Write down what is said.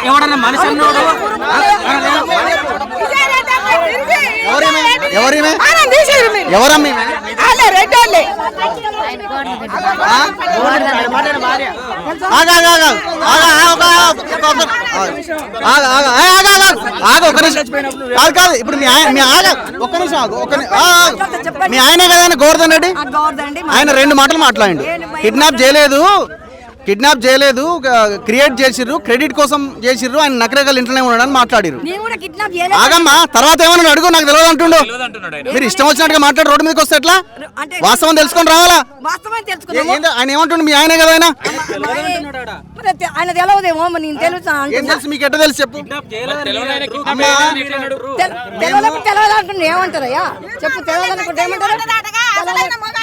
ఎవడన్నా మనిషి అన్నాడు ఎవరమ్మ కాదు ఇప్పుడు మీ ఒక్క నిమిషం మీ ఆయనే కదా గోవర్ధన్ రెడ్డి ఆయన 2 మాటలు మాట్లాడండి. కిడ్నాప్ చేయలేదు క్రియేట్ చేసిర్రు క్రెడిట్ కోసం చేసిర్రు ఆయన నకరకాల ఇంట్లోనే ఉన్నాడని మాట్లాడిరు. ఆగమ్మా తర్వాత ఏమన్నా అడుగు నాకు తెలియదు అంటుండో మీరు ఇష్టం వచ్చినట్టుగా మాట్లాడి రోడ్డు మీదకి వస్తే ఎట్లా వాస్తవం తెలుసుకొని రావాలా ఆయన ఏమంటుండు మీ ఆయనే కదా ఆయన తెలియదేమో తెలుసు మీకు ఎట్లా తెలుసు చెప్పు తెలియదంటుండే ఏమంటారయ్యా చెప్పు తెలియదనుకుంటే ఏమంటారు